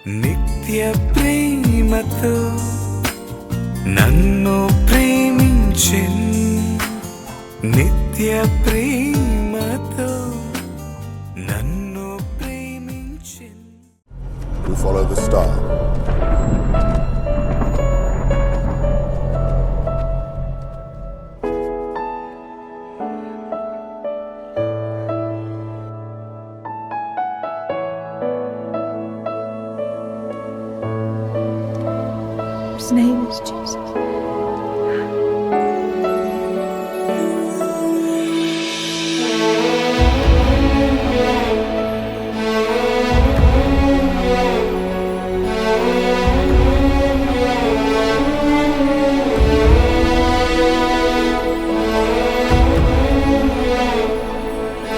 నిత్య ప్రేమతో నన్ను ప్రేమించెన్, నిత్య ప్రేమతో నన్ను ప్రేమించెన్. We follow the star. His name is Jesus.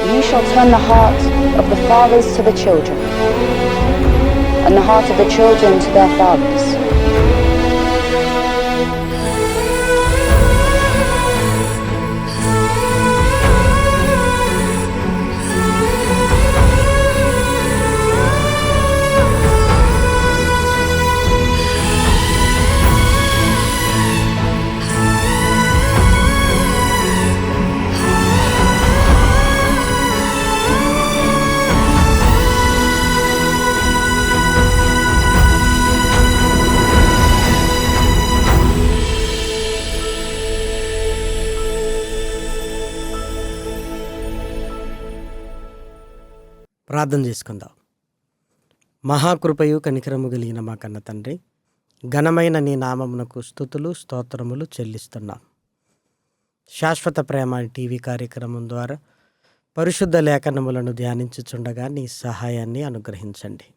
You shall turn the hearts of the fathers to the children, and the heart of the children to their fathers. ప్రార్థన చేసుకుందాం. మహాకృపయు కనికరము కలిగిన మా కన్న తండ్రి, ఘనమైన నీ నామమునకు స్తుతులు స్తోత్రములు చెల్లిస్తున్నాం. శాశ్వత ప్రేమ టీవీ కార్యక్రమం ద్వారా పరిశుద్ధ లేఖనములను ధ్యానించుచుండగా నీ సహాయాన్ని అనుగ్రహించండి.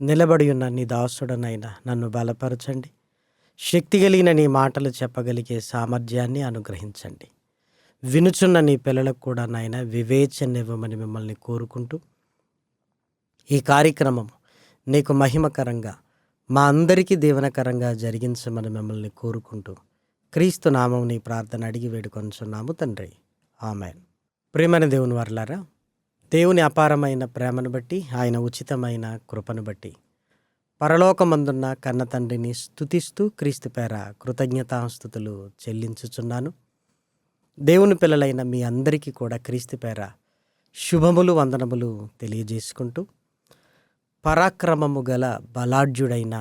నిలబడి ఉన్న నీ దాసుడనైనా నన్ను బలపరచండి. శక్తి కలిగిన నీ మాటలు చెప్పగలిగే సామర్థ్యాన్ని అనుగ్రహించండి. వినుచున్న నీ పిల్లలకు కూడా నాయన వివేచనివ్వమని మిమ్మల్ని కోరుకుంటూ, ఈ కార్యక్రమం నీకు మహిమకరంగా మా అందరికీ దీవెనకరంగా జరిగించమని మిమ్మల్ని కోరుకుంటూ క్రీస్తు నామం నీ ప్రార్థన అడిగి వేడుకొనుచున్నాము తండ్రి, ఆమేన్. ప్రేమైన దేవుని వర్లారా, దేవుని అపారమైన ప్రేమను బట్టి, ఆయన ఉచితమైన కృపను బట్టి పరలోకమందున్న కన్న తండ్రిని స్తుతిస్తూ క్రీస్తు పేర కృతజ్ఞతాస్తుతులు చెల్లించుచున్నాను. దేవుని పిల్లలైన మీ అందరికీ కూడా క్రీస్తు పేర శుభములు వందనములు తెలియజేసుకుంటూ, పరాక్రమము గల బలాఢ్యుడైన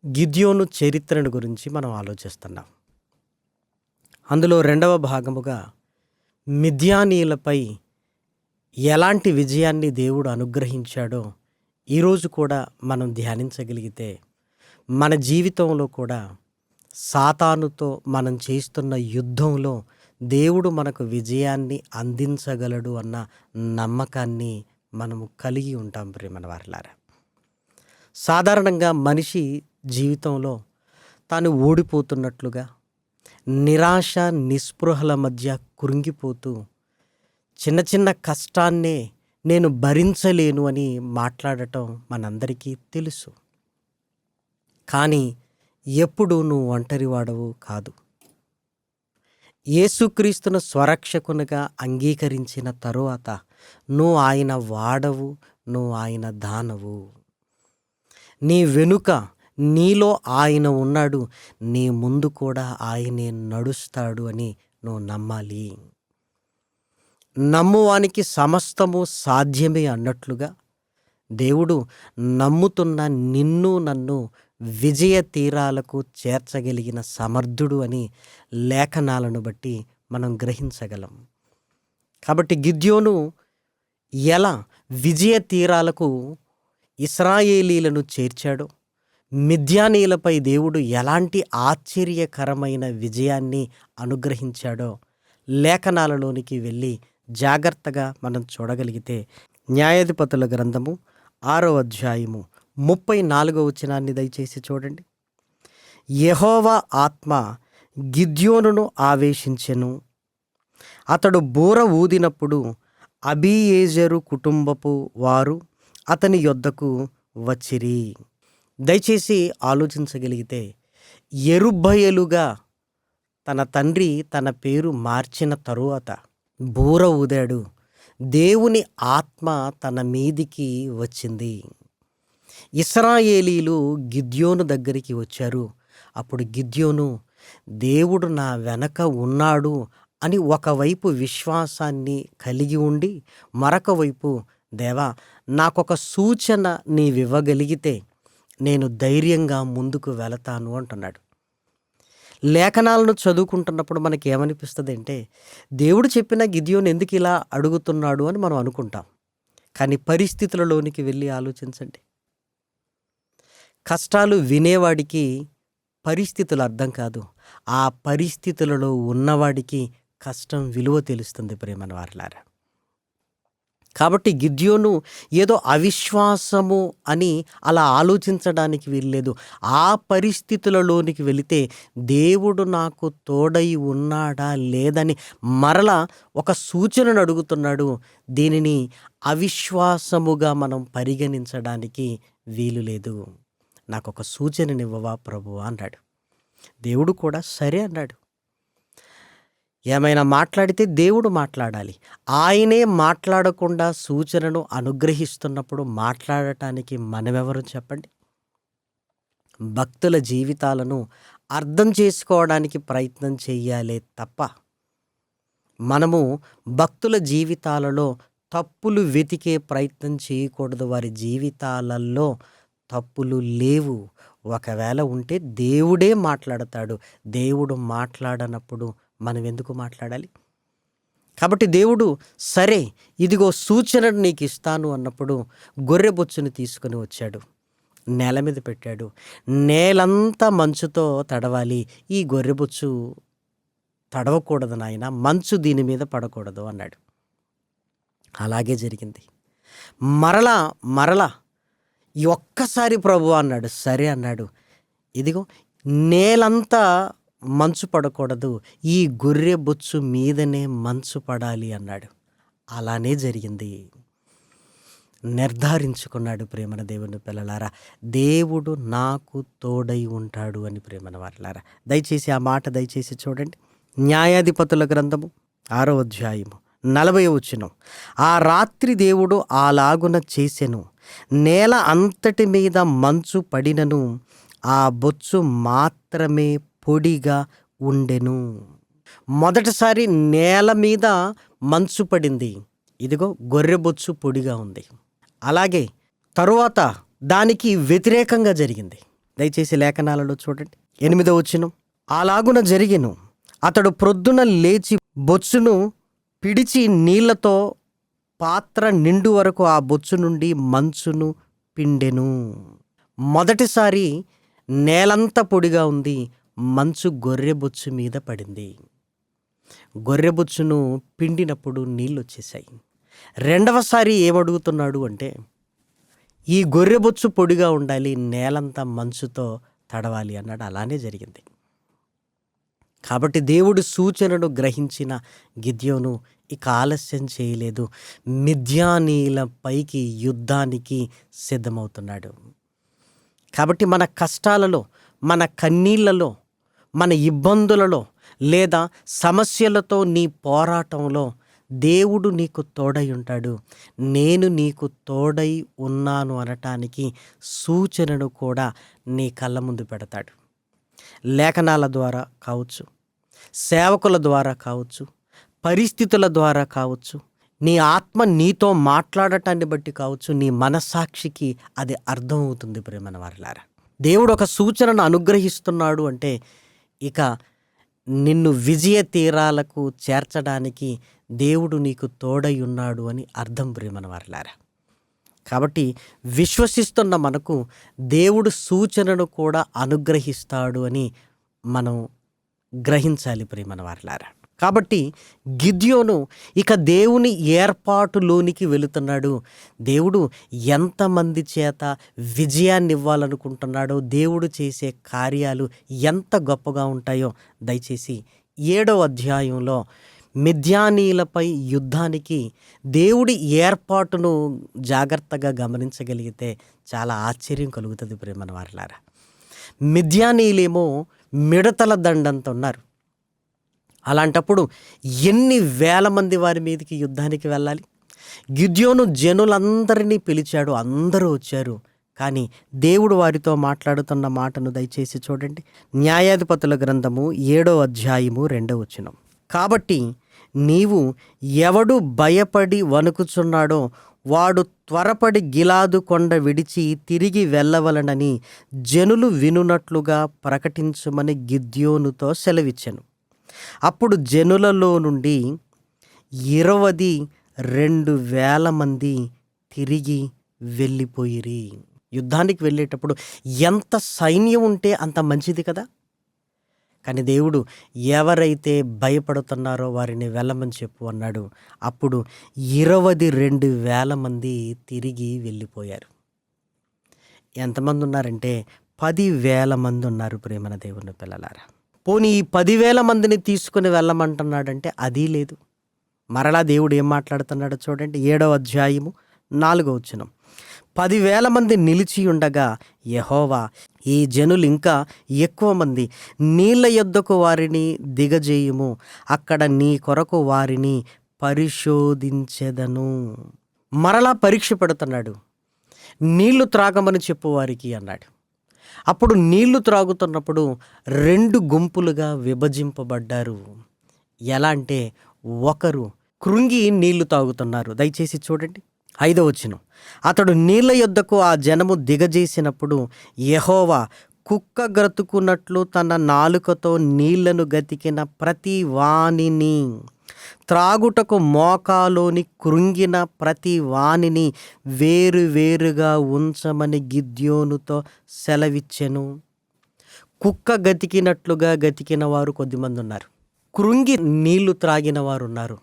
గిద్యోను చరిత్రను గురించి మనం ఆలోచిస్తున్నాం. అందులో రెండవ భాగముగా మిద్యానీయులపై ఎలాంటి విజయాన్ని దేవుడు అనుగ్రహించాడో ఈరోజు కూడా మనం ధ్యానించగలిగితే మన జీవితంలో కూడా సాతానుతో మనం చేస్తున్న యుద్ధంలో దేవుడు మనకు విజయాన్ని అందించగలడు అన్న నమ్మకాన్ని మనము కలిగి ఉంటాం. ప్రియమైన వారలారా, సాధారణంగా మనిషి జీవితంలో తాను ఓడిపోతున్నట్లుగా నిరాశ నిస్పృహల మధ్య కృంగిపోతూ చిన్న చిన్న కష్టాన్నే నేను భరించలేను అని మాట్లాడటం మనందరికీ తెలుసు. కానీ ఎప్పుడు నువ్వు ఒంటరివాడవు కాదు. యేసుక్రీస్తును స్వరక్షకునిగా అంగీకరించిన తరువాత నువ్వు ఆయన వాడవు, నువ్వు ఆయన దానవు. నీ వెనుక నీలో ఆయన ఉన్నాడు, నీ ముందు కూడా ఆయనే నడుస్తాడు అని నువ్వు నమ్మాలి. నమ్మువానికి సమస్తము సాధ్యమే అన్నట్లుగా దేవుడు నమ్ముతున్న నిన్ను నన్ను విజయ తీరాలకు చేర్చగలిగిన సమర్థుడు అని లేఖనాలను బట్టి మనం గ్రహించగలం. కాబట్టి గిద్యోను ఎలా విజయ తీరాలకు ఇశ్రాయేలీలను చేర్చాడో, మిద్యానీయులపై దేవుడు ఎలాంటి ఆశ్చర్యకరమైన విజయాన్ని అనుగ్రహించాడో లేఖనాలలోనికి వెళ్ళి జాగ్రత్తగా మనం చూడగలిగితే, న్యాయాధిపతుల గ్రంథము 6వ అధ్యాయము 34వ వచనాన్ని దయచేసి చూడండి. యెహోవా ఆత్మ గిద్యోనును ఆవేశించెను. అతడు బూర ఊదినప్పుడు అబీయేజరు కుటుంబపు వారు అతని యొద్దకు వచ్చిరి. దయచేసి ఆలోచించగలిగితే, యెరుబ్బయలుగా తన తండ్రి తన పేరు మార్చిన తరువాత బూర ఊదాడు. దేవుని ఆత్మ తన మీదికి వచ్చింది. ఇశ్రాయేలీలు గిద్యోను దగ్గరికి వచ్చారు. అప్పుడు గిద్యోను దేవుడు నా వెనక ఉన్నాడు అని ఒకవైపు విశ్వాసాన్ని కలిగి ఉండి, మరొక వైపు దేవా నాకొక సూచన నీవివ్వగలిగితే నేను ధైర్యంగా ముందుకు వెళతాను అంటున్నాడు. లేఖనాలను చదువుకుంటున్నప్పుడు మనకి ఏమనిపిస్తుంది అంటే, దేవుడు చెప్పిన గిద్యోను ఎందుకు ఇలా అడుగుతున్నాడు అని మనం అనుకుంటాం. కానీ పరిస్థితులలోనికి వెళ్ళి ఆలోచించండి. కష్టాలు వినేవాడికి పరిస్థితులు అర్థం కాదు, ఆ పరిస్థితులలో ఉన్నవాడికి కష్టం విలువ తెలుస్తుంది ప్రేమన వారలారా. కాబట్టి గిద్యోను ఏదో అవిశ్వాసము అని అలా ఆలోచించడానికి వీల్లేదు. ఆ పరిస్థితులలోనికి వెళితే దేవుడు నాకు తోడై ఉన్నాడా లేదని మరలా ఒక సూచనను అడుగుతున్నాడు. దీనిని అవిశ్వాసముగా మనం పరిగణించడానికి వీలు లేదు. నాకొక సూచననివ్వవా ప్రభువా అన్నాడు. దేవుడు కూడా సరే అన్నాడు. ఏమైనా మాట్లాడితే దేవుడు మాట్లాడాలి. ఆయనే మాట్లాడకుండా సూచనను అనుగ్రహిస్తున్నప్పుడు మాట్లాడటానికి మనమెవరు చెప్పండి? భక్తుల జీవితాలను అర్థం చేసుకోవడానికి ప్రయత్నం చెయ్యాలే తప్ప మనము భక్తుల జీవితాలలో తప్పులు వెతికే ప్రయత్నం చేయకూడదు. వారి జీవితాలలో తప్పులు లేవు. ఒకవేళ ఉంటే దేవుడే మాట్లాడతాడు. దేవుడు మాట్లాడనప్పుడు మనం ఎందుకు మాట్లాడాలి? కాబట్టి దేవుడు సరే ఇదిగో సూచనను నీకు ఇస్తాను అన్నప్పుడు గొర్రె బొచ్చును తీసుకుని వచ్చాడు. నేల మీద పెట్టాడు. నేలంతా మంచుతో తడవాలి, ఈ గొర్రె బొచ్చు తడవకూడదు నాయన, మంచు దీని మీద పడకూడదు అన్నాడు. అలాగే జరిగింది. మరలా ఈ ఒక్కసారి ప్రభువా అన్నాడు. సరే అన్నాడు. ఇదిగో నేలంతా మంచు పడకూడదు, ఈ గొర్రె బొచ్చు మీదనే మంచు పడాలి అన్నాడు. అలానే జరిగింది. నిర్ధారించుకున్నాడు ప్రేమన దేవుని పిల్లలారా, దేవుడు నాకు తోడై ఉంటాడు అని. ప్రేమన వారలారా, దయచేసి ఆ మాట దయచేసి చూడండి. న్యాయాధిపతుల గ్రంథము 6వ అధ్యాయము 40వ వచనం. ఆ రాత్రి దేవుడు అలాగున చేసెను, నేల అంతటి మీద మంచు పడినను ఆ బొచ్చు మాత్రమే పొడిగా ఉండెను. మొదటిసారి నేల మీద మంచు పడింది. ఇదిగో గొర్రె బొచ్చు పొడిగా ఉంది. అలాగే తరువాత దానికి వ్యతిరేకంగా జరిగింది. దయచేసి లేఖనాలలో చూడండి. 8వ వచనం. అలాగున జరిగెను, అతడు ప్రొద్దున లేచి బొచ్చును పిడిచి నీళ్లతో పాత్ర నిండు వరకు ఆ బొచ్చు నుండి మంచును పిండెను. మొదటిసారి నేలంతా పొడిగా ఉంది, మంచు గొర్రెబొచ్చు మీద పడింది. గొర్రెబొచ్చును పిండినప్పుడు నీళ్ళు వచ్చేసాయి. రెండవసారి ఏమడుగుతున్నాడు అంటే, ఈ గొర్రెబొచ్చు పొడిగా ఉండాలి, నేలంతా మంచుతో తడవాలి అన్నాడు. అలానే జరిగింది. కాబట్టి దేవుడు సూచనను గ్రహించిన గిద్యోను ఇక ఆలస్యం చేయలేదు. మిద్యానీల పైకి యుద్ధానికి సిద్ధమవుతున్నాడు. కాబట్టి మన కష్టాలలో, మన కన్నీళ్లలో, మన ఇబ్బందులలో లేదా సమస్యలతో నీ పోరాటంలో దేవుడు నీకు తోడై ఉంటాడు. నేను నీకు తోడై ఉన్నాను అనటానికి సూచనను కూడా నీ కళ్ళ ముందు పెడతాడు. లేఖనాల ద్వారా కావచ్చు, సేవకుల ద్వారా కావచ్చు, పరిస్థితుల ద్వారా కావచ్చు, నీ ఆత్మ నీతో మాట్లాడటాన్ని బట్టి కావచ్చు, నీ మనస్సాక్షికి అది అర్థమవుతుంది. ప్రేమన వారలారా, దేవుడు ఒక సూచనను అనుగ్రహిస్తున్నాడు అంటే ఇక నిన్ను విజయ తీరాలకు చేర్చడానికి దేవుడు నీకు తోడై ఉన్నాడు అని అర్థం. ప్రేమన వారలారా, కాబట్టి విశ్వసిస్తున్న మనకు దేవుడు సూచనను కూడా అనుగ్రహిస్తాడు అని మనం గ్రహించాలి. ప్రేమన వారలారా, కాబట్టి గిద్యోను ఇక దేవుని ఏర్పాటులోనికి వెళుతున్నాడు. దేవుడు ఎంతమంది చేత విజయాన్ని ఇవ్వాలనుకుంటున్నాడో, దేవుడు చేసే కార్యాలు ఎంత గొప్పగా ఉంటాయో దయచేసి 7వ అధ్యాయంలో మిద్యానీలపై యుద్ధానికి దేవుడి ఏర్పాటును జాగ్రత్తగా గమనించగలిగితే చాలా ఆశ్చర్యం కలుగుతుంది. ప్రేమన వారలారా, మిద్యానీలేమో మిడతల దండంత ఉన్నారు. అలాంటప్పుడు ఎన్ని వేల మంది వారి మీదకి యుద్ధానికి వెళ్ళాలి? గిద్యోను జనులందరినీ పిలిచాడు, అందరూ వచ్చారు. కానీ దేవుడు వారితో మాట్లాడుతున్న మాటను దయచేసి చూడండి. న్యాయాధిపతుల గ్రంథము 7వ అధ్యాయము 2వ వచనం. కాబట్టి నీవు ఎవడు భయపడి వణుకుచున్నాడో వాడు త్వరపడి గిలాదు కొండ విడిచి తిరిగి వెళ్ళవలనని జనులు వినునట్లుగా ప్రకటించుమని గిద్యోనుతో సెలవిచ్చెను. అప్పుడు జనులలో నుండి 22,000 మంది తిరిగి వెళ్ళిపోయిరి. యుద్ధానికి వెళ్ళేటప్పుడు ఎంత సైన్యం ఉంటే అంత మంచిది కదా. కానీ దేవుడు ఎవరైతే భయపడుతున్నారో వారిని వెళ్ళమని చెప్పు అన్నాడు. అప్పుడు 22,000 మంది తిరిగి వెళ్ళిపోయారు. ఎంతమంది ఉన్నారంటే 10,000 మంది ఉన్నారు ప్రేమన దేవుని పిల్లలారా. పోనీ ఈ 10,000 మందిని తీసుకుని వెళ్ళమంటున్నాడంటే అది లేదు. మరలా దేవుడు ఏం మాట్లాడుతున్నాడో చూడండి. 7వ అధ్యాయము 4వ వచనం. 10,000 మంది నిలిచి ఉండగా యెహోవా, ఈ జనులు ఇంకా ఎక్కువ మంది, నీళ్ల యొద్దకు వారిని దిగజేయుము, అక్కడ నీ కొరకు వారిని పరిశోధించెదను. మరలా పరీక్ష పెడుతున్నాడు. నీళ్లు త్రాగమని చెప్పు వారికి అన్నాడు. అప్పుడు నీళ్లు త్రాగుతున్నప్పుడు 2 గుంపులుగా విభజింపబడ్డారు. ఎలా అంటే ఒకరు కృంగి నీళ్లు తాగుతున్నారు. దయచేసి చూడండి 5వ వచనం. అతడు నీళ్ల యొద్దకు ఆ జనము దిగజేసినప్పుడు యెహోవా కుక్క గ్రతుకున్నట్లు తన నాలుకతో నీళ్లను గతికిన ప్రతి వానిని, త్రాగుటకు మోకాలోని కృంగిన ప్రతి వానిని వేరువేరుగా ఉంచమని గిద్యోనుతో సెలవిచ్చెను. కుక్క గతికినట్లుగా గతికిన వారు కొద్దిమంది ఉన్నారు. కృంగి నీళ్లు త్రాగిన వారు ఉన్నారు.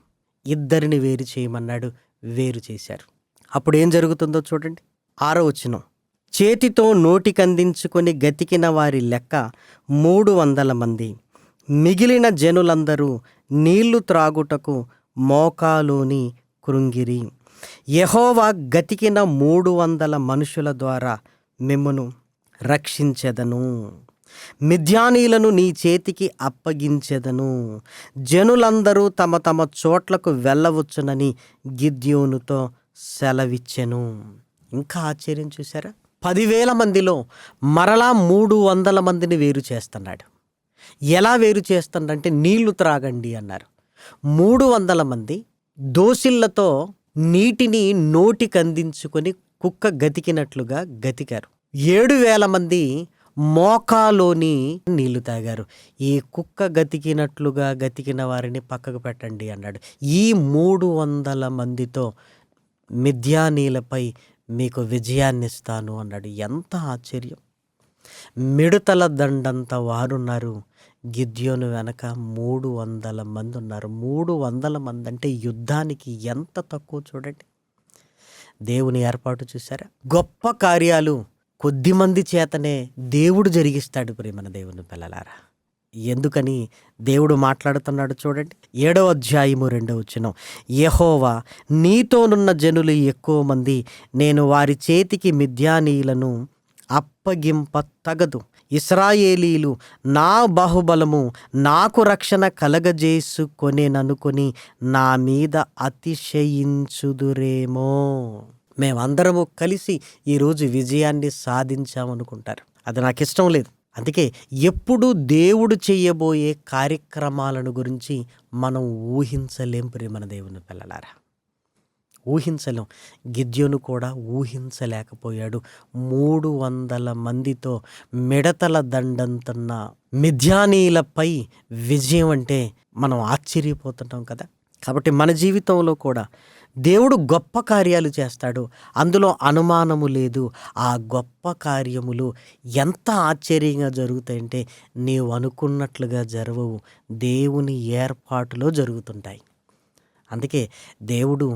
2 వేరు చేయమన్నాడు. వేరు చేశారు. అప్పుడు ఏం జరుగుతుందో చూడండి. 6వ వచనం. చేతితో నోటికందించుకొని గతికిన వారి లెక్క 300 మంది. మిగిలిన జనులందరూ నీళ్లు త్రాగుటకు మోకాలోని కృంగిరి. యెహోవా గతికిన 300 మనుషుల ద్వారా మిమ్మును రక్షించెదను, మిద్యానీయులను నీ చేతికి అప్పగించెదను. జనులందరూ తమ తమ చోట్లకు వెళ్ళవచ్చునని గిద్యోనుతో సెలవిచ్చెను. ఇంకా ఆశ్చర్యం చూసారా? 10,000 మందిలో మరలా 300 మందిని వేరు చేస్తున్నాడు. ఎలా వేరు చేస్తున్నాడంటే నీళ్లు త్రాగండి అన్నారు. 300 మంది దోసిళ్లతో నీటిని నోటికందించుకొని కుక్క గతికినట్లుగా గతికారు. 7,000 మంది మోకాలోని నీళ్లు తాగారు. ఈ కుక్క గతికినట్లుగా గతికిన వారిని పక్కకు పెట్టండి అన్నాడు. ఈ 300 మందితో మిద్యానీలపై మీకు విజయాన్నిస్తాను అన్నాడు. ఎంత ఆశ్చర్యం! మిడతల దండంత వారున్నారు. గిద్యోను వెనక 300 మంది ఉన్నారు. 300 మంది అంటే యుద్ధానికి ఎంత తక్కువ చూడండి. దేవుని ఏర్పాటు చూసారా? గొప్ప కార్యాలు కొద్దిమంది చేతనే దేవుడు జరిగిస్తాడు ప్రేమన దేవుని పిల్లలారా. ఎందుకని దేవుడు మాట్లాడుతున్నాడు చూడండి. 7వ అధ్యాయము 2వ వచనం. యెహోవా, నీతోనున్న జనులు ఎక్కువ మంది, నేను వారి చేతికి మిద్యానీయులను అప్పగింప తగదు. ఇశ్రాయేలీలు నా బాహుబలము, నాకు రక్షణ కలగజేసుకొనేననుకొని నా మీద అతిశయించుదురేమో. మేమందరము కలిసి ఈరోజు విజయాన్ని సాధించామనుకుంటారు. అది నాకు ఇష్టం లేదు. అందుకే ఎప్పుడు దేవుడు చేయబోయే కార్యక్రమాలను గురించి మనం ఊహించలేం ప్రేమన దేవుని పిల్లలారా. ఊహించలేం. గిద్యోను కూడా ఊహించలేకపోయాడు. 300 మందితో మిడతల దండంతున్న మిద్యానీయులపై విజయం అంటే మనం ఆశ్చర్యపోతుంటాం కదా. కాబట్టి మన జీవితంలో కూడా దేవుడు గొప్ప కార్యాలు చేస్తాడు. అందులో అనుమానము లేదు. ఆ గొప్ప కార్యములు ఎంత ఆశ్చర్యంగా జరుగుతాయంటే నీవు అనుకున్నట్లుగా జరగవు. దేవుని ఏర్పాటులో జరుగుతుంటాయి. అందుకే దేవుడు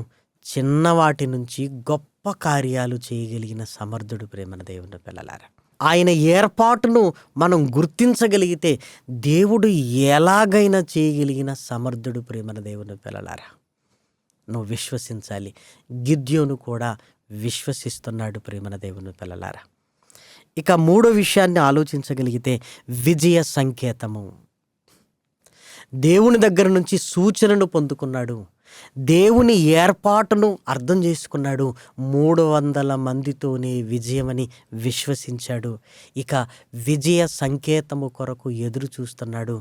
చిన్నవాటి నుంచి గొప్ప కార్యాలు చేయగలిగిన సమర్థుడు ప్రేమన దేవుని పిల్లలారా. ఆయన ఏర్పాటును మనం గుర్తించగలిగితే దేవుడు ఎలాగైనా చేయగలిగిన సమర్థుడు ప్రేమన దేవుని పిల్లలారా. నువ్వు విశ్వసించాలి. గిద్యోను కూడా విశ్వసిస్తున్నాడు ప్రేమన దేవుని పిల్లలారా. ఇక 3వ విషయాన్ని ఆలోచించగలిగితే విజయ సంకేతము. దేవుని దగ్గర నుంచి సూచనను పొందుకున్నాడు. దేవుని ఏర్పాటును అర్థం చేసుకున్నాడు. 300 మందితోనే విజయమని విశ్వసించాడు. ఇక విజయ సంకేతము కొరకు ఎదురు చూస్తున్నాడు.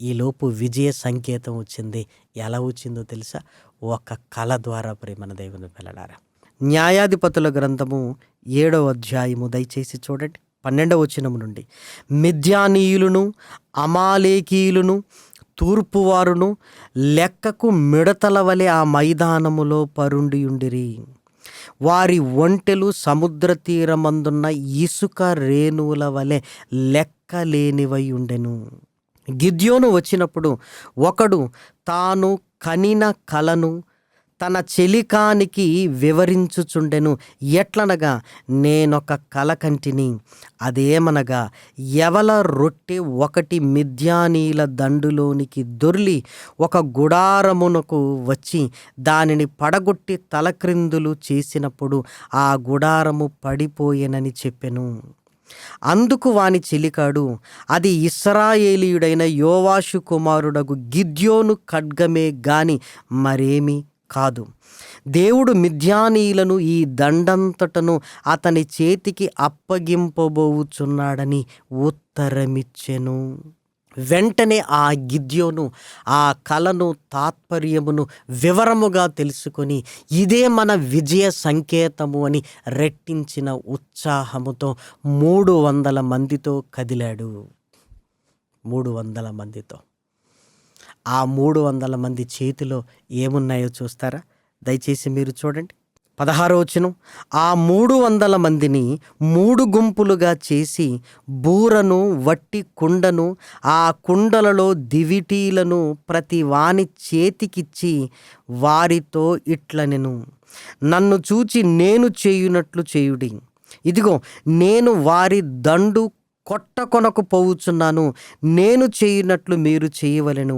ఈలోపు విజయ సంకేతం వచ్చింది. ఎలా వచ్చిందో తెలుసా? ఒక కళ ద్వారా ప్రేమన దేవుని పిల్లలారా. న్యాయాధిపతుల గ్రంథము 7వ అధ్యాయము దయచేసి చూడండి 12వ వచనము నుండి. మిద్యానీయులను అమాలేకీయులను తూర్పువారును లెక్కకు మిడతల వలె ఆ మైదానములో పరుండియుండిరి. వారి ఒంటెలు సముద్ర తీరమందున్న ఇసుక రేణువుల వలె లెక్కలేనివై ఉండెను. గిద్యోను వచ్చినప్పుడు ఒకడు తాను కనిన కలను తన చెలికానికి వివరించుచుండెను. ఎట్లనగా, నేనొక కల కంటిని. అదేమనగా, యవల రొట్టె ఒకటి మిద్యానీల దండులోనికి దొర్లి ఒక గుడారమునకు వచ్చి దానిని పడగొట్టి తలక్రిందులు చేసినప్పుడు ఆ గుడారము పడిపోయెనని చెప్పెను. అందుకు వాని చెలికాడు, అది ఇశ్రాయేలీయుడైన యోవాషు కుమారుడగు గిద్యోను ఖడ్గమే గాని మరేమీ కాదు. దేవుడు మిద్యానీయులను ఈ దండంతటను అతని చేతికి అప్పగింపబోచున్నాడని ఉత్తరమిచ్చెను. వెంటనే ఆ గిద్యోను ఆ కలను తాత్పర్యమును వివరముగా తెలుసుకొని ఇదే మన విజయ సంకేతము అని రెట్టించిన ఉత్సాహముతో 300 మందితో కదిలాడు. 300 మందితో. ఆ 300 మంది చేతిలో ఏమున్నాయో చూస్తారా? దయచేసి మీరు చూడండి. 16వ వచనం. ఆ 300 మందిని 3 గుంపులుగా చేసి బూరను వట్టి కుండను ఆ కుండలలో దివిటీలను ప్రతి వాని చేతికిచ్చి వారితో ఇట్లనెను, నన్ను చూచి నేను చేయునట్లు చేయుడి. ఇదిగో, నేను వారి దండు కొట్టకొనకు పోవుచున్నాను. నేను చేయునట్లు మీరు చేయవలెను.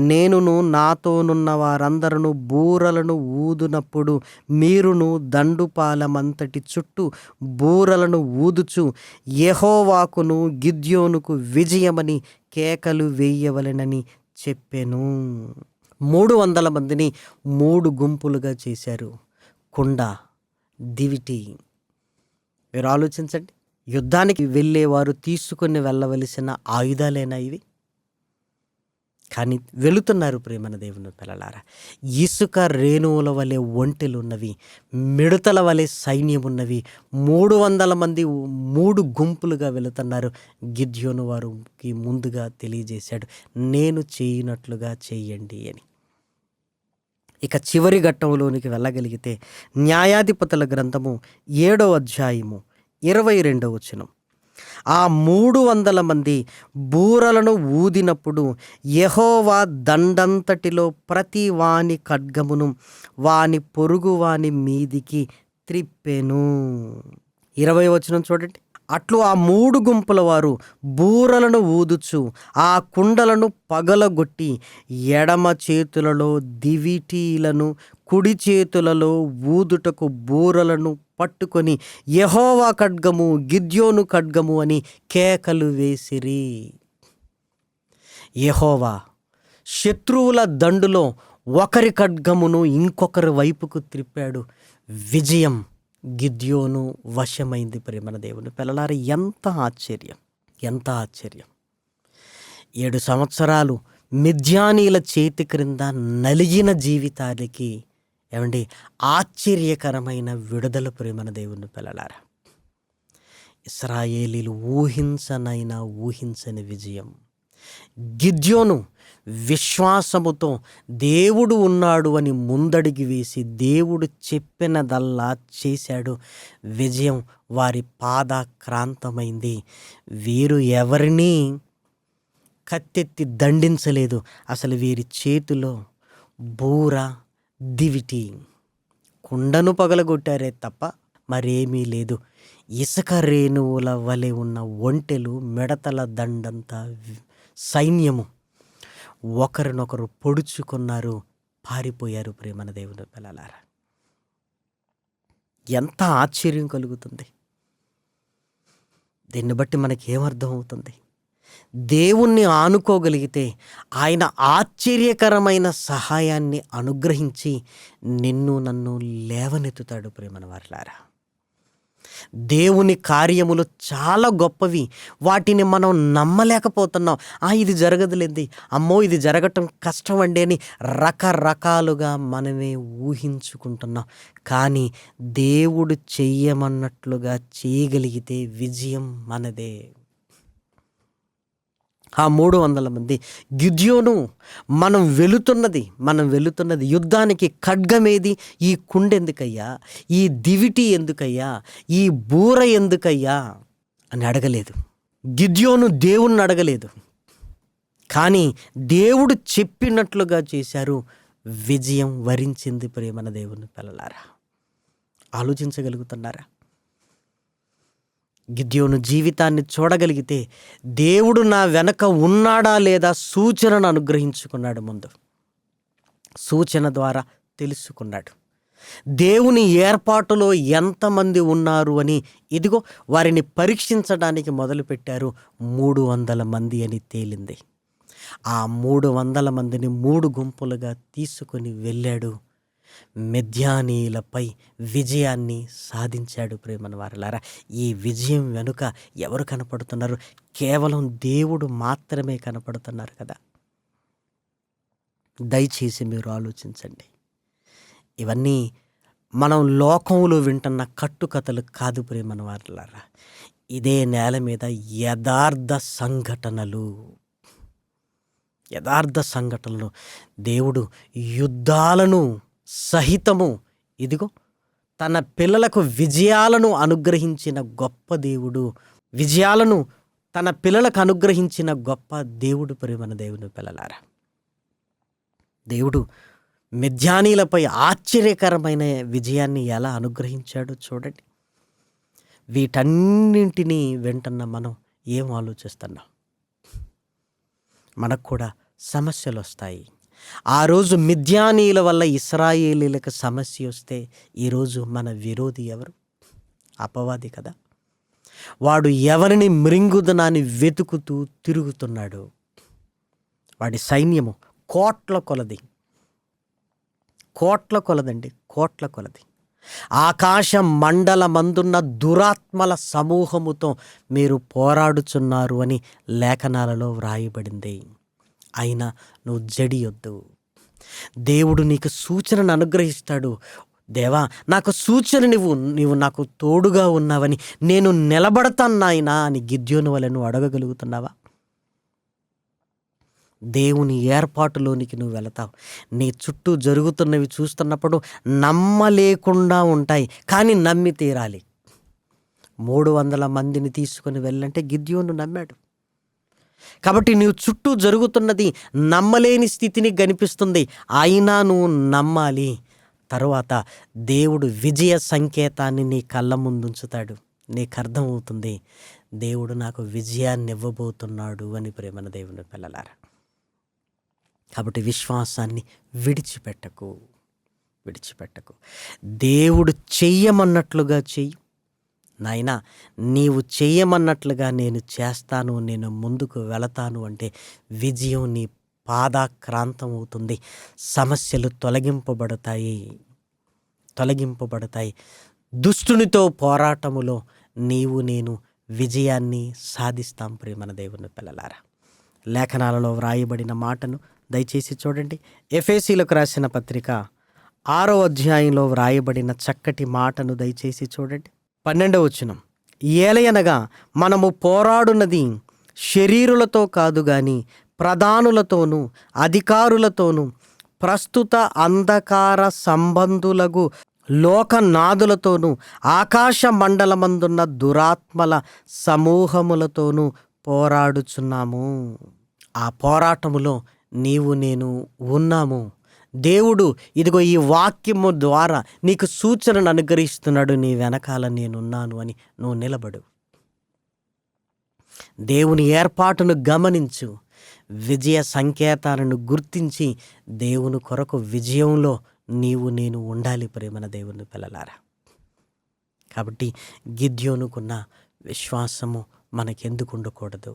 నేనును నాతోనున్న వారందరూ బూరలను ఊదునప్పుడు మీరును దండుపాలమంతటి చుట్టూ బూరలను ఊదుచు యెహోవాకును గిద్యోనుకు విజయమని కేకలు వేయవలెనని చెప్పెను. 300 మందిని 3 గుంపులుగా చేశారు. కుండ, దివిటి. మీరు ఆలోచించండి. యుద్ధానికి వెళ్ళేవారు తీసుకుని వెళ్ళవలసిన ఆయుధాలేనా ఇవి? కానీ వెళుతున్నారు ప్రేమన దేవుని పిల్లలారా. ఇసుక రేణువుల వలె ఒంటెలున్నవి, మిడతల వలె సైన్యమున్నవి. 300 మంది 3 గుంపులుగా వెళుతున్నారు. గిద్యోను వారికి ముందుగా తెలియజేశాడు, నేను చేయనట్లుగా చేయండి అని. ఇక చివరి ఘట్టంలోనికి వెళ్ళగలిగితే న్యాయాధిపతుల గ్రంథము 7వ అధ్యాయము 22వ వచనం. ఆ 300 మంది బూరలను ఊదినప్పుడు యెహోవా దండంతటిలో ప్రతి వాని ఖడ్గమును వాని పొరుగు వాని మీదికి త్రిప్పెను. 20వ వచనం చూడండి. అట్లు ఆ 3 గుంపుల వారు బూరలను ఊదుచు ఆ కుండలను పగలగొట్టి ఎడమ చేతులలో దివిటీలను కుడి చేతులలో ఊదుటకు బూరలను పట్టుకొని యెహోవా ఖడ్గము, గిద్యోను ఖడ్గము అని కేకలు వేసిరి. యెహోవా శత్రువుల దండులో ఒకరి ఖడ్గమును ఇంకొకరి వైపుకు త్రిప్పాడు. విజయం గిద్యోను వశమైంది. ప్రేమన దేవుని పిల్లలారా, ఎంత ఆశ్చర్యం, ఎంత ఆశ్చర్యం. 7 సంవత్సరాలు మిద్యానీల చేతి క్రింద నలిగిన జీవితాలకి ఏమండి ఆశ్చర్యకరమైన విడుదల. ప్రేమన దేవుని పిల్లలారా, ఇశ్రాయేలీలు ఊహించని విజయం. గిద్యోను విశ్వాసముతో దేవుడు ఉన్నాడు అని ముందడిగి వేసి దేవుడు చెప్పినదల్లా చేశాడు. విజయం వారి పాదక్రాంతమైంది. వీరు ఎవరినీ కత్తెత్తి దండించలేదు. అసలు వీరి చేతిలో బూర, దివిటి, కుండను పగలగొట్టారే తప్ప మరేమీ లేదు. ఇసుక రేణువుల వలె ఉన్న ఒంటెలు, మిడతల దండంత సైన్యము ఒకరినొకరు పొడుచుకున్నారు, పారిపోయారు. ప్రేమన దేవుని పిల్లలారా, ఎంత ఆశ్చర్యం కలుగుతుంది. దీన్ని బట్టి మనకి ఏమర్థం అవుతుంది? దేవుణ్ణి ఆనుకోగలిగితే ఆయన ఆశ్చర్యకరమైన సహాయాన్ని అనుగ్రహించి నిన్ను నన్ను లేవనెత్తుతాడు ప్రేమన వారలారా. దేవుని కార్యములు చాలా గొప్పవి. వాటిని మనం నమ్మలేకపోతున్నాం. ఇది జరగదులేంది, అమ్మో ఇది జరగటం కష్టం అండి అని రకరకాలుగా మనమే ఊహించుకుంటున్నాం. కానీ దేవుడు చెయ్యమన్నట్లుగా చేయగలిగితే విజయం మనదే. ఆ 300 మంది గిద్యోను, మనం వెళుతున్నది యుద్ధానికి. ఖడ్గమేది, ఈ కుండెందుకయ్యా, ఈ దివిటి ఎందుకయ్యా, ఈ బూర ఎందుకయ్యా అని అడగలేదు. గిద్యోను దేవుణ్ణి అడగలేదు. కానీ దేవుడు చెప్పినట్లుగా చేశారు. విజయం వరించింది ప్రేమన దేవుని పిల్లలారా. ఆలోచించగలుగుతున్నారా? గిద్యోను జీవితాన్ని చూడగలిగితే దేవుడు నా వెనక ఉన్నాడా లేదా సూచనను అనుగ్రహించుకున్నాడు. ముందు సూచన ద్వారా తెలుసుకున్నాడు దేవుని ఏర్పాటులో ఎంతమంది ఉన్నారు అని. ఇదిగో వారిని పరీక్షించడానికి మొదలుపెట్టారు. 300 మంది అని తేలింది. ఆ 300 మందిని 3 గుంపులుగా తీసుకొని వెళ్ళాడు. మిద్యానీయులపై విజయాన్ని సాధించాడు ప్రేమన వారలారా. ఈ విజయం వెనుక ఎవరు కనపడుతున్నారు? కేవలం దేవుడు మాత్రమే కనపడుతున్నారు కదా. దయచేసి మీరు ఆలోచించండి. ఇవన్నీ మనం లోకంలో వింటున్న కట్టుకథలు కాదు ప్రేమన వారలారా. ఇదే నేల మీద యథార్థ సంఘటనలు. దేవుడు యుద్ధాలను సహితము ఇదిగో తన పిల్లలకు విజయాలను అనుగ్రహించిన గొప్ప దేవుడు. విజయాలను తన పిల్లలకు అనుగ్రహించిన గొప్ప దేవుడు ప్రేమన దేవుని పిల్లలారా. దేవుడు మిద్యానీలపై ఆశ్చర్యకరమైన విజయాన్ని ఎలా అనుగ్రహించాడో చూడండి. వీటన్నింటినీ వింటున్న మనం ఏం ఆలోచిస్తున్నాం? మనకు కూడా సమస్యలు వస్తాయి. ఆ రోజు మిద్యానీయుల వల్ల ఇశ్రాయేలీలకు సమస్య వస్తే ఈరోజు మన విరోధి ఎవరు? అపవాది కదా. వాడు ఎవరిని మృంగుదనాన్ని వెతుకుతూ తిరుగుతున్నాడు. వాడి సైన్యము కోట్ల కొలది. ఆకాశ మండలమందున్న దురాత్మల సమూహముతో మీరు పోరాడుచున్నారు అని లేఖనాలలో వ్రాయబడింది. అయినా నువ్వు జడియొద్దు. దేవుడు నీకు సూచనను అనుగ్రహిస్తాడు. దేవా, నాకు సూచన నీవు నాకు తోడుగా ఉన్నావని, నేను నిలబడతాను నాయనా అని గిద్యోను వలె నువ్వు అడగగలుగుతున్నావా? దేవుని ఏర్పాటులోనికి నువ్వు వెళతావు. నీ చుట్టూ జరుగుతున్నవి చూస్తున్నప్పుడు నమ్మలేకుండా ఉంటాయి, కానీ నమ్మి తీరాలి. 300 మందిని తీసుకొని వెళ్ళంటే గిద్యోను నమ్మాడు. కాబట్టి నీవు చుట్టూ జరుగుతున్నది నమ్మలేని స్థితిని కనిపిస్తుంది, అయినా నువ్వు నమ్మాలి. తరువాత దేవుడు విజయ సంకేతాన్ని నీ కళ్ళ ముందుంచుతాడు. నీకు అర్థమవుతుంది, దేవుడు నాకు విజయాన్ని ఇవ్వబోతున్నాడు అని ప్రేమన దేవుని పిల్లలారా. కాబట్టి విశ్వాసాన్ని విడిచిపెట్టకు. దేవుడు చెయ్యమన్నట్లుగా చెయ్యి. నాయనా, నీవు చెయ్యమన్నట్లుగా నేను చేస్తాను, నేను ముందుకు వెళతాను అంటే విజయం నీ పాదాక్రాంతం అవుతుంది. సమస్యలు తొలగింపబడతాయి. దుష్టునితో పోరాటములో నీవు నేను విజయాన్ని సాధిస్తాం ప్రేమన దేవుని పిల్లలారా. లేఖనాలలో వ్రాయబడిన మాటను దయచేసి చూడండి. ఎఫెసీలకు రాసిన పత్రిక 6వ అధ్యాయంలో వ్రాయబడిన చక్కటి మాటను దయచేసి చూడండి. 12వ వచనం, ఏలయనగా మనము పోరాడున్నది శరీరులతో కాదు గాని ప్రధానులతోనూ అధికారులతోనూ ప్రస్తుత అంధకార సంబంధులకు లోకనాథులతోనూ ఆకాశ మండలమందున్న దురాత్మల సమూహములతోనూ పోరాడుచున్నాము. ఆ పోరాటములో నీవు నేను ఉన్నాము. దేవుడు ఇదిగో ఈ వాక్యము ద్వారా నీకు సూచనను అనుగ్రహిస్తున్నాడు. నీ వెనకాల నేనున్నాను అని నువ్వు నిలబడు. దేవుని ఏర్పాటును గమనించు. విజయ సంకేతాలను గుర్తించి దేవుని కొరకు విజయంలో నీవు నేను ఉండాలి ప్రేమన దేవుని పిల్లలారా. కాబట్టి గిద్యోనుకున్న విశ్వాసము మనకెందుకు ఉండకూడదు?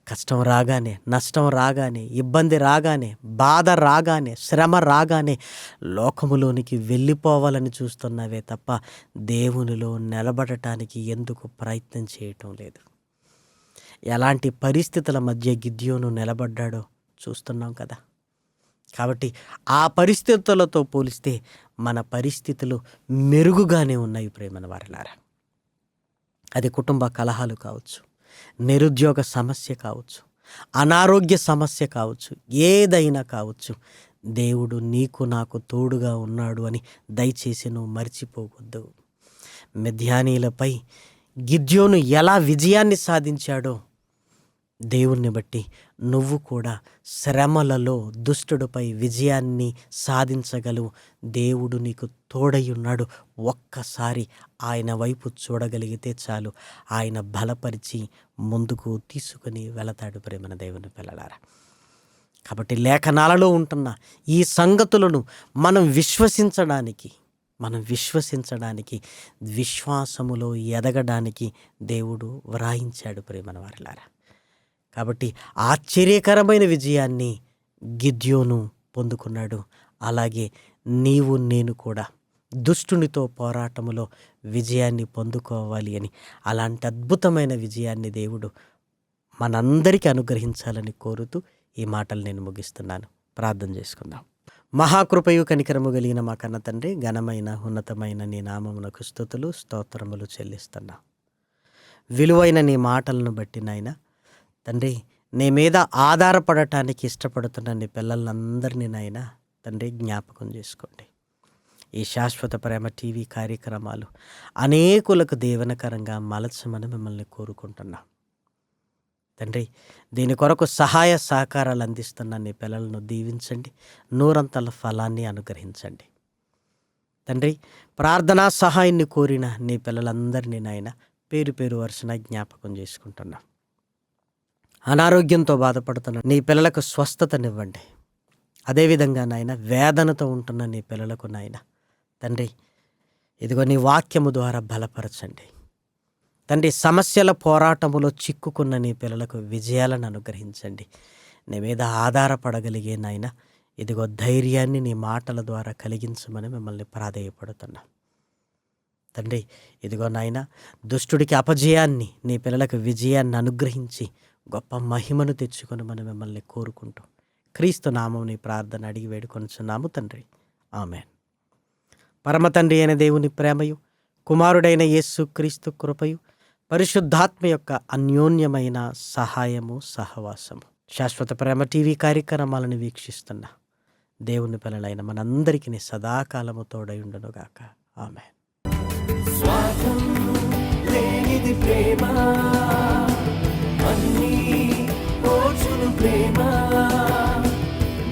కష్టం రాగానే, నష్టం రాగానే, ఇబ్బంది రాగానే, బాధ రాగానే, శ్రమ రాగానే లోకములోనికి వెళ్ళిపోవాలని చూస్తున్నావే తప్ప దేవునిలో నిలబడటానికి ఎందుకు ప్రయత్నం చేయటం లేదు. ఎలాంటి పరిస్థితుల మధ్య గిద్యోను నిలబడ్డాడో చూస్తున్నాం కదా. కాబట్టి ఆ పరిస్థితులతో పోలిస్తే మన పరిస్థితులు మెరుగుగానే ఉన్నాయి ప్రేమన వారలారా. అది కుటుంబ కలహాలు కావచ్చు, నిరుద్యోగ సమస్య కావచ్చు, అనారోగ్య సమస్య కావచ్చు, ఏదైనా కావచ్చు, దేవుడు నీకు నాకు తోడుగా ఉన్నాడు అని దయచేసి నువ్వు మర్చిపోవద్దు. మిద్యానీలపై గిద్యోను ఎలా విజయాన్ని సాధించాడో దేవుణ్ణి బట్టి నువ్వు కూడా శ్రమలలో దుష్టుడిపై విజయాన్ని సాధించగలవు. దేవుడు నీకు తోడై ఉన్నాడు. ఒక్కసారి ఆయన వైపు చూడగలిగితే చాలు, ఆయన బలపరిచి ముందుకు తీసుకుని వెళతాడు ప్రేమన దేవుని పిల్లలారా. కాబట్టి లేఖనాలలో ఉంటున్న ఈ సంగతులను మనం విశ్వసించడానికి, విశ్వాసములో ఎదగడానికి దేవుడు వ్రాయించాడు ప్రేమన వారిలారా. కాబట్టి ఆశ్చర్యకరమైన విజయాన్ని గిద్యోను పొందుకున్నాడు. అలాగే నీవు నేను కూడా దుష్టునితో పోరాటములో విజయాన్ని పొందుకోవాలి అని, అలాంటి అద్భుతమైన విజయాన్ని దేవుడు మనందరికీ అనుగ్రహించాలని కోరుతూ ఈ మాటలు నేను ముగిస్తున్నాను. ప్రార్థన చేసుకుందాం. మహాకృపయు కనికరము కలిగిన మా కన్న తండ్రి, ఘనమైన ఉన్నతమైన నీ నామమునకు స్తుతులు స్తోత్రములు చెల్లిస్తున్నా. విలువైన నీ మాటలను బట్టి నాయనా తండ్రి, నీ మీద ఆధారపడటానికి ఇష్టపడుతున్న నీ పిల్లలందరినీ నాయనా తండ్రి జ్ఞాపకం చేసుకోండి. ఈ శాశ్వత ప్రేమ టీవీ కార్యక్రమాలు అనేకులకు దీవెనకరంగా మలచమని మిమ్మల్ని కోరుకుంటున్నాం తండ్రి. దీని కొరకు సహాయ సహకారాలు అందిస్తున్న నీ పిల్లలను దీవించండి, నూరంతల ఫలాన్ని అనుగ్రహించండి తండ్రి. ప్రార్థనా సహాయాన్ని కోరిన నీ పిల్లలందరినీ నాయన పేరు పేరు వరుసన జ్ఞాపకం చేసుకుంటున్నాం. అనారోగ్యంతో బాధపడుతున్న నీ పిల్లలకు స్వస్థతనివ్వండి. అదేవిధంగా నాయన వేదనతో ఉంటున్న నీ పిల్లలకు నాయన తండ్రి ఇదిగో నీ వాక్యము ద్వారా బలపరచండి తండ్రి. సమస్యల పోరాటములో చిక్కుకున్న నీ పిల్లలకు విజయాలను అనుగ్రహించండి. నీ మీద ఆధారపడగలిగే నాయన ఇదిగో ధైర్యాన్ని నీ మాటల ద్వారా కలిగించమని మిమ్మల్ని ప్రాధేయపడుతున్నాం తండ్రి. ఇదిగో నాయన దుష్టుడికి అపజయాన్ని, నీ పిల్లలకు విజయాన్ని అనుగ్రహించి గొప్ప మహిమను తెచ్చుకొని మనం మిమ్మల్ని కోరుకుంటూ క్రీస్తు నామం నీ ప్రార్థన అడిగి వేడుకొనుచున్నాము తండ్రి. ఆమెన్. పరమ తండ్రి అయిన దేవుని ప్రేమయు, కుమారుడైన యేసు క్రీస్తు కృపయు, పరిశుద్ధాత్మ యొక్క అన్యోన్యమైన సహాయము సహవాసము శాశ్వత ప్రేమ టీవీ కార్యక్రమాలను వీక్షిస్తున్న దేవుని పిల్లలైన మనందరికీ సదాకాలము తోడై ఉండునుగాక. ఆమెన్. స్వార్థం లేనిది ప్రేమ, అన్నీ ఓర్చును ప్రేమ.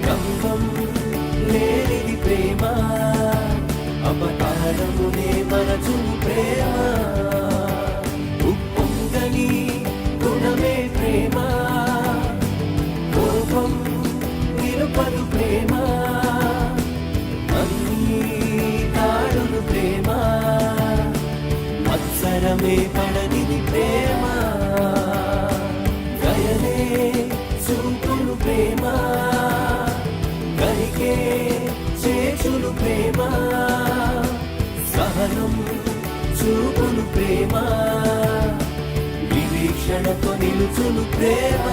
గంగం లేనిది ప్రేమ, అపకారమునే మరచును ప్రేమ. ఉప్పొంగని గుణమే ప్రేమ, కోపం నిలుపదు ప్రేమ. అన్నీ తాడును ప్రేమ, మత్సరమే పడనిది ప్రేమ. దయనే చూపును ప్రేమ, గరికే చేచును ప్రేమ. సహనం చూపును ప్రేమ, వివీక్షణతో నిలుచును ప్రేమ.